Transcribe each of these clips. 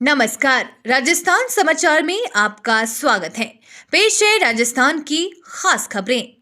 नमस्कार, राजस्थान समाचार में आपका स्वागत है। पेश है राजस्थान की खास खबरें।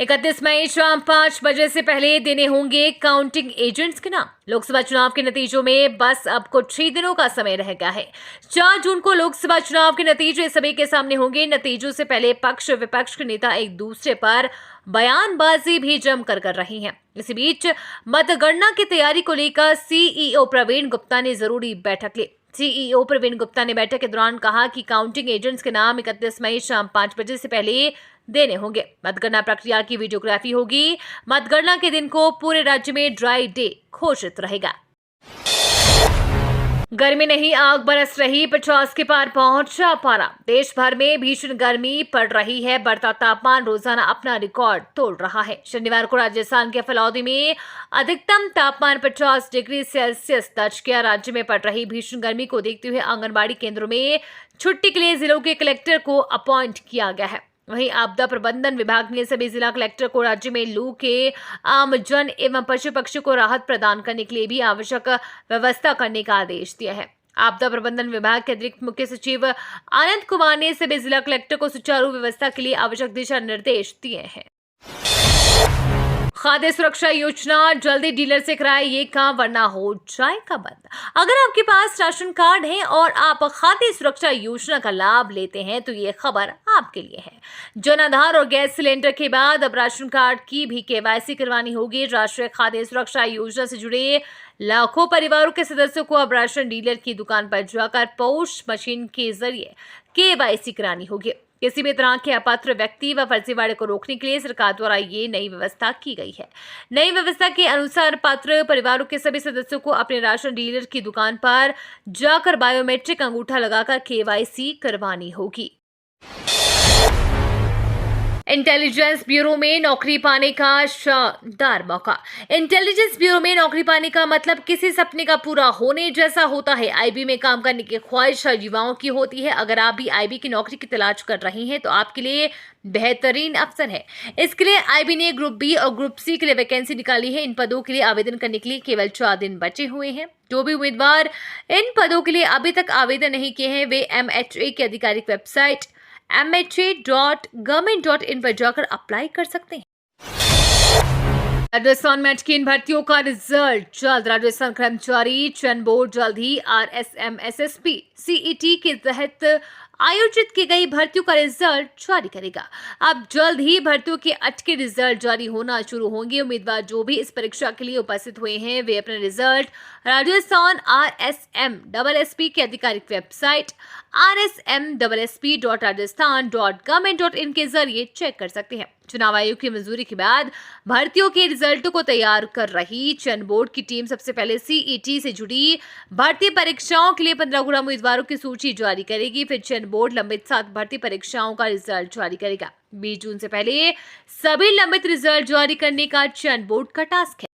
31 मई शाम 5 बजे से पहले देने होंगे काउंटिंग एजेंट्स के नाम। लोकसभा चुनाव के नतीजों में बस अब कुछ ही दिनों का समय रह गया है। 4 जून को लोकसभा चुनाव के नतीजे सभी के सामने होंगे। नतीजों से पहले पक्ष विपक्ष के नेता एक दूसरे पर बयानबाजी भी जमकर कर रही हैं। इसी बीच मतगणना की तैयारी को लेकर सीईओ प्रवीण गुप्ता ने जरूरी बैठक ली। सीईओ प्रवीण गुप्ता ने बैठक के दौरान कहा कि काउंटिंग एजेंट्स के नाम 31 मई शाम 5 बजे से पहले देने होंगे। मतगणना प्रक्रिया की वीडियोग्राफी होगी। मतगणना के दिन को पूरे राज्य में ड्राई डे घोषित रहेगा। गर्मी नहीं, आग बरस रही, 50 के पार पहुंचा पारा। देश भर में भीषण गर्मी पड़ रही है। बढ़ता तापमान रोजाना अपना रिकॉर्ड तोड़ रहा है। शनिवार को राजस्थान के फलौदी में अधिकतम तापमान 50 डिग्री सेल्सियस दर्ज किया। राज्य में पड़ रही भीषण गर्मी को देखते हुए आंगनबाड़ी केंद्रों में छुट्टी के लिए जिलों के कलेक्टर को अपॉइंट किया गया है। वहीं आपदा प्रबंधन विभाग ने सभी जिला कलेक्टर को राज्य में लू के आमजन एवं पशु पक्षी को राहत प्रदान करने के लिए भी आवश्यक व्यवस्था करने का आदेश दिया है। आपदा प्रबंधन विभाग के अतिरिक्त मुख्य सचिव आनंद कुमार ने सभी जिला कलेक्टर को सुचारू व्यवस्था के लिए आवश्यक दिशा निर्देश दिए हैं। खाद्य सुरक्षा योजना, जल्दी डीलर से कराए ये काम वरना हो जाएगा बंद। अगर आपके पास राशन कार्ड है और आप खाद्य सुरक्षा योजना का लाभ लेते हैं तो ये खबर आपके लिए है। जन आधार और गैस सिलेंडर के बाद अब राशन कार्ड की भी केवाईसी करवानी होगी। राष्ट्रीय खाद्य सुरक्षा योजना से जुड़े लाखों परिवारों के सदस्यों को अब राशन डीलर की दुकान पर जाकर पोस्ट मशीन के जरिए केवाईसी करानी होगी। किसी भी तरह के अपात्र व्यक्ति व फर्जीवाड़े को रोकने के लिए सरकार द्वारा ये नई व्यवस्था की गई है। नई व्यवस्था के अनुसार पात्र परिवारों के सभी सदस्यों को अपने राशन डीलर की दुकान पर जाकर बायोमेट्रिक अंगूठा लगाकर केवाईसी करवानी होगी। इंटेलिजेंस ब्यूरो में नौकरी पाने का शानदार मौका। इंटेलिजेंस ब्यूरो में नौकरी पाने का मतलब किसी सपने का पूरा होने जैसा होता है। आईबी में काम करने की ख्वाहिश युवाओं की होती है। अगर आप भी आईबी की नौकरी की तलाश कर रही हैं तो आपके लिए बेहतरीन अवसर है। इसके लिए आईबी ने ग्रुप बी और ग्रुप सी के लिए वैकेंसी निकाली है। इन पदों के लिए आवेदन करने के लिए केवल 4 दिन बचे हुए हैं। जो भी उम्मीदवार इन पदों के लिए अभी तक आवेदन नहीं किए हैं वे MHA की आधिकारिक वेबसाइट mha.government.in पर जाकर अप्लाई कर सकते हैं। राजस्थान में अटकी इन भर्तियों का रिजल्ट जल्द। राजस्थान कर्मचारी चयन बोर्ड जल्द ही RSM SSP CET के तहत आयोजित की गई भर्तियों का रिजल्ट जारी करेगा। अब जल्द ही भर्तियों के अटके रिजल्ट जारी होना शुरू होंगे। उम्मीदवार जो भी इस परीक्षा के लिए उपस्थित हुए हैं वे अपने रिजल्ट राजस्थान RSM SSP की आधिकारिक वेबसाइट rsmssp.rajasthan.government.in के जरिए चेक कर सकते हैं। चुनाव आयोग की मंजूरी के बाद भर्तियों के रिजल्टों को तैयार कर रही चयन बोर्ड की टीम सबसे पहले CET से जुड़ी भर्ती परीक्षाओं के लिए 15 गुना उम्मीदवारों की सूची जारी करेगी। फिर चयन बोर्ड लंबित 7 भर्ती परीक्षाओं का रिजल्ट जारी करेगा। 20 जून से पहले सभी लंबित रिजल्ट जारी करने का चयन बोर्ड का टास्क है।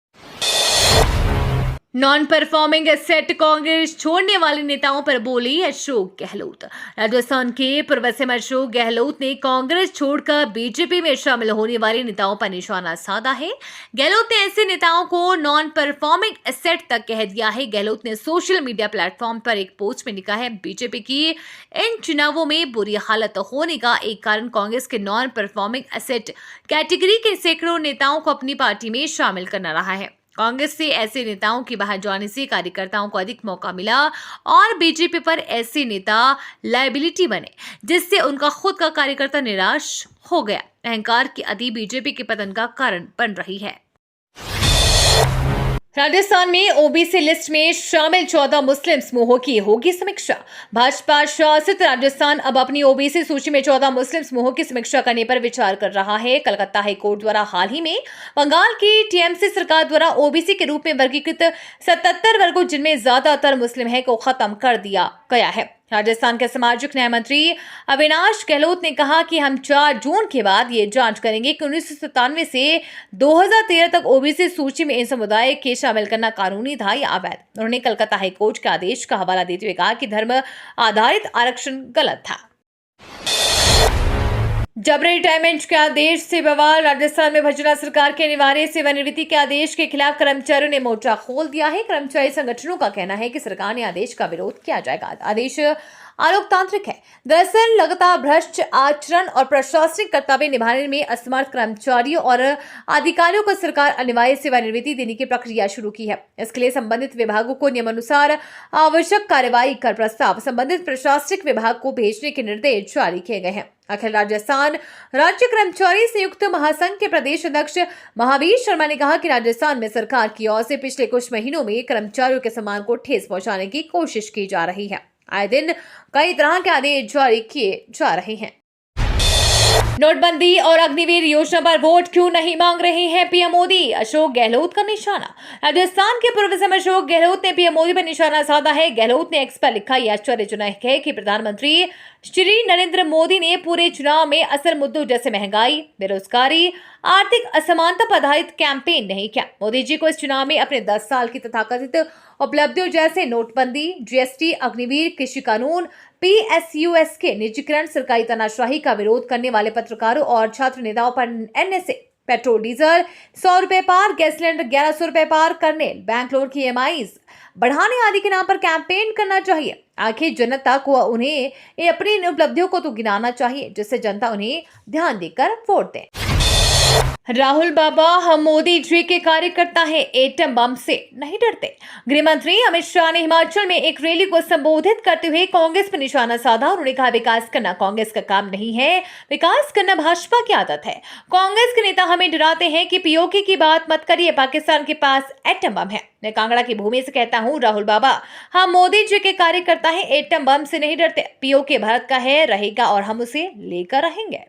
नॉन परफॉर्मिंग एसेट कांग्रेस छोड़ने वाले नेताओं पर बोली अशोक गहलोत। राजस्थान के पूर्व सीएम अशोक गहलोत ने कांग्रेस छोड़कर बीजेपी में शामिल होने वाले नेताओं पर निशाना साधा है। गहलोत ने ऐसे नेताओं को नॉन परफॉर्मिंग एसेट तक कह दिया है। गहलोत ने सोशल मीडिया प्लेटफॉर्म पर एक पोस्ट में लिखा है, बीजेपी की इन चुनावों में बुरी हालत होने का एक कारण कांग्रेस के नॉन परफॉर्मिंग एसेट कैटेगरी के सैकड़ों नेताओं को अपनी पार्टी में शामिल करना रहा है। कांग्रेस से ऐसे नेताओं के बाहर जाने से कार्यकर्ताओं को अधिक मौका मिला और बीजेपी पर ऐसे नेता लायबिलिटी बने, जिससे उनका खुद का कार्यकर्ता निराश हो गया। अहंकार की अति बीजेपी के पतन का कारण बन रही है। राजस्थान में ओबीसी लिस्ट में शामिल 14 मुस्लिम समूहों की होगी समीक्षा। भाजपा शासित राजस्थान अब अपनी ओबीसी सूची में 14 मुस्लिम समूहों की समीक्षा करने पर विचार कर रहा है। कलकत्ता हाई कोर्ट द्वारा हाल ही में बंगाल की टीएमसी सरकार द्वारा ओबीसी के रूप में वर्गीकृत 77 वर्गों जिनमें ज्यादातर मुस्लिम है को खत्म कर दिया गया है। राजस्थान के सामाजिक न्याय मंत्री अविनाश गहलोत ने कहा कि हम 4 जून के बाद ये जांच करेंगे कि 1997 से 2013 तक ओबीसी सूची में इन समुदाय के शामिल करना कानूनी था या अवैध। उन्होंने कलकत्ता हाईकोर्ट के आदेश का हवाला देते हुए कहा कि धर्म आधारित आरक्षण गलत था। जबरी रिटायरमेंट के आदेश से बवाल। राजस्थान में भजनलाल सरकार के अनिवार्य सेवानिवृत्ति के आदेश के खिलाफ कर्मचारियों ने मोर्चा खोल दिया है। कर्मचारी संगठनों का कहना है कि सरकार ने आदेश का विरोध किया जाएगा। आदेश अलोकतांत्रिक है। दरअसल लगातार भ्रष्ट आचरण और प्रशासनिक कर्तव्य निभाने में असमर्थ कर्मचारियों और अधिकारियों को सरकार अनिवार्य सेवानिवृत्ति देने की प्रक्रिया शुरू की है। इसके लिए संबंधित विभागों को नियमानुसार आवश्यक कार्यवाही कर प्रस्ताव संबंधित प्रशासनिक विभाग को भेजने के निर्देश जारी किए गए हैं। अखिल राजस्थान राज्य कर्मचारी संयुक्त महासंघ के प्रदेश अध्यक्ष महावीर शर्मा ने कहा कि राजस्थान में सरकार की ओर से पिछले कुछ महीनों में कर्मचारियों के सम्मान को ठेस पहुंचाने की कोशिश की जा रही है। आए दिन कई तरह के आदेश जारी किए जा रहे हैं। नोटबंदी और अग्निवीर योजना पर वोट क्यों नहीं मांग रहे हैं पीएम मोदी? अशोक गहलोत का निशाना। राजस्थान के पूर्व सीएम अशोक गहलोत ने पीएम मोदी पर निशाना साधा है। गहलोत ने एक्स पर लिखा, यह आश्चर्यजनक है कि प्रधानमंत्री श्री नरेंद्र मोदी ने पूरे चुनाव में असल मुद्दों जैसे महंगाई, बेरोजगारी, आर्थिक असमानता पर आधारित कैंपेन नहीं किया। मोदी जी को इस चुनाव में अपने 10 साल की तथाकथित उपलब्धियों जैसे नोटबंदी, जीएसटी, अग्निवीर, कृषि कानून, PSUs के निजीकरण, सरकारी तानाशाही का विरोध करने वाले पत्रकारों और छात्र नेताओं पर NSA, पेट्रोल डीजल 100 रुपए पार, गैस सिलेंडर 1100 रुपए पार करने, बैंक लोन की EMIs बढ़ाने आदि के नाम पर कैंपेन करना चाहिए। आखिर जनता को उन्हें अपनी इन उपलब्धियों को तो गिनाना चाहिए, जिससे जनता उन्हें ध्यान देकर वोट दे। राहुल बाबा हम मोदी जी के कार्यकर्ता हैं, एटम बम से नहीं डरते। गृह मंत्री अमित शाह ने हिमाचल में एक रैली को संबोधित करते हुए कांग्रेस पर निशाना साधा। उन्होंने कहा, विकास करना कांग्रेस का काम नहीं है, विकास करना भाजपा की आदत है। कांग्रेस के नेता हमें डराते हैं कि पीओके की बात मत करिए, पाकिस्तान के पास एटम बम है। मैं कांगड़ा की भूमि से कहता हूं, राहुल बाबा हम मोदी जी के कार्यकर्ता हैं, एटम बम से नहीं डरते। पीओके भारत का है, रहेगा और हम उसे लेकर रहेंगे।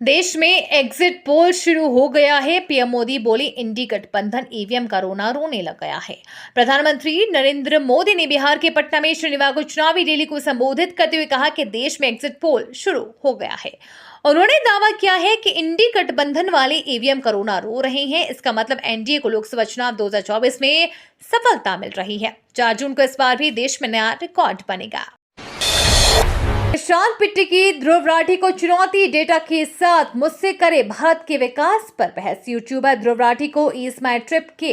देश में एग्जिट पोल शुरू हो गया है। पीएम मोदी बोले, इंडी गठबंधन ईवीएम का रोना रोने लग गया है। प्रधानमंत्री नरेंद्र मोदी ने बिहार के पटना में शनिवार को चुनावी रैली को संबोधित करते हुए कहा कि देश में एग्जिट पोल शुरू हो गया है। उन्होंने दावा किया है कि इंडी गठबंधन वाले ईवीएम का रोना रो रहे हैं। इसका मतलब एनडीए को लोकसभा चुनाव 2024 में सफलता मिल रही है। 4 जून को इस बार भी देश में नया रिकॉर्ड बनेगा। प्रशांत पिट्टी की ध्रुव राठी को चुनौती, डेटा के साथ मुझसे करे भारत के विकास पर बहस। यूट्यूबर ध्रुव राठी को ईज माई ट्रिप के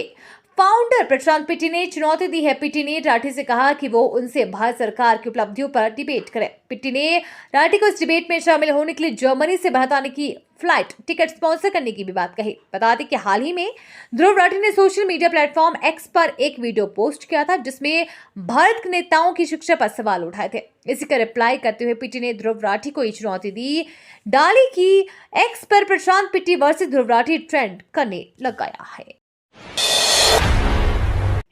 फाउंडर प्रशांत पिट्टी ने चुनौती दी है। पिट्टी ने राठी से कहा कि वो उनसे भारत सरकार की उपलब्धियों पर डिबेट करे। पिट्टी ने राठी को इस डिबेट में शामिल होने के लिए जर्मनी से भारत आने की फ्लाइट टिकट स्पॉन्सर करने की भी बात कही। बता दें कि हाल ही में ध्रुव राठी ने सोशल मीडिया प्लेटफॉर्म एक्स पर एक वीडियो पोस्ट किया था, जिसमें भारत के नेताओं की शिक्षा पर सवाल उठाए थे। इसी का रिप्लाई करते हुए पिट्टी ने ध्रुव राठी को ये चुनौती दी डाली कि एक्स पर प्रशांत पिट्टी वर्सेस ध्रुव राठी ट्रेंड करने लग गया है।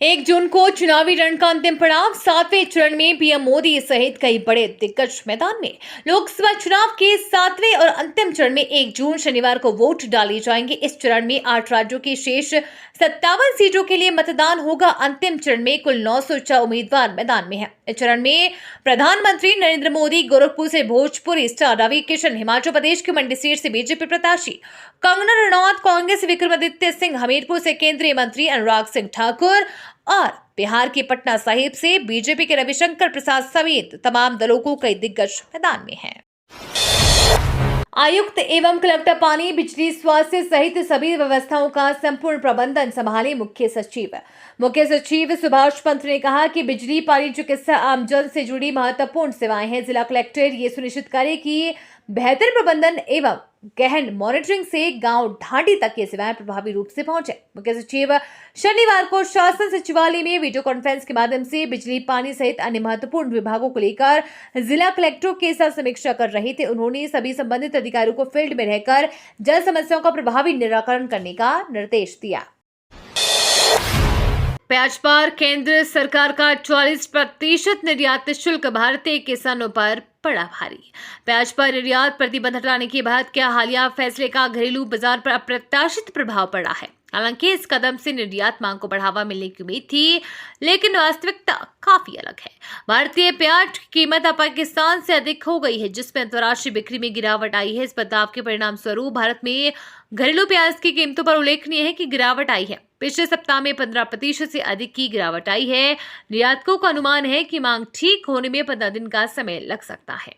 1 जून को चुनावी रण का अंतिम पड़ाव। 7वें चरण में पीएम मोदी सहित कई बड़े दिग्गज मैदान में। लोकसभा चुनाव के 7वें और अंतिम चरण में 1 जून शनिवार को वोट डाले जाएंगे। इस चरण में 8 राज्यों की शेष 57 सीटों के लिए मतदान होगा। अंतिम चरण में कुल 904 उम्मीदवार मैदान में हैं। इस चरण में प्रधानमंत्री नरेंद्र मोदी गोरखपुर से भोजपुरी स्टार रवि किशन, हिमाचल प्रदेश की मंडी सीट से बीजेपी प्रत्याशी कंगना रनौत, कांग्रेस से विक्रमादित्य सिंह, हमीरपुर से केंद्रीय मंत्री अनुराग सिंह ठाकुर और बिहार के पटना साहिब से बीजेपी के रविशंकर प्रसाद समेत तमाम दलों को कई दिग्गज मैदान में हैं। आयुक्त एवं कलेक्टर पानी, बिजली, स्वास्थ्य सहित सभी व्यवस्थाओं का संपूर्ण प्रबंधन संभाले मुख्य सचिव। मुख्य सचिव सुभाष पंत ने कहा कि बिजली, पानी, चिकित्सा, आमजन से जुड़ी महत्वपूर्ण सेवाएं हैं। जिला कलेक्टर ये सुनिश्चित करे कि बेहतर प्रबंधन एवं गहन मॉनिटरिंग से गांव ढांडी तक ये सेवाएं प्रभावी रूप से पहुंचे। मुख्य सचिव शनिवार को शासन सचिवालय में वीडियो कॉन्फ्रेंस के माध्यम से बिजली, पानी सहित अन्य महत्वपूर्ण विभागों को लेकर जिला कलेक्टरों के साथ समीक्षा कर रहे थे। उन्होंने सभी संबंधित अधिकारियों को फील्ड में रहकर जल समस्याओं का प्रभावी निराकरण करने का निर्देश दिया। प्याज पर केंद्र सरकार का 40% निर्यात शुल्क भारतीय किसानों पर पड़ा भारी। प्याज पर निर्यात प्रतिबंध हटाने के बाद क्या हालिया फैसले का घरेलू बाजार पर अप्रत्याशित प्रभाव पड़ा है। हालांकि इस कदम से निर्यात मांग को बढ़ावा मिलने की उम्मीद थी, लेकिन वास्तविकता काफी अलग है। भारतीय प्याज की कीमत अब पाकिस्तान से अधिक हो गई है, जिसमें अंतर्राष्ट्रीय बिक्री में गिरावट आई है। इस बदलाव के परिणाम स्वरूप भारत में घरेलू प्याज की कीमतों पर उल्लेखनीय है कि गिरावट आई है। पिछले सप्ताह में 15% से अधिक की गिरावट आई है। निर्यातकों का अनुमान है कि मांग ठीक होने में 15 दिन का समय लग सकता है।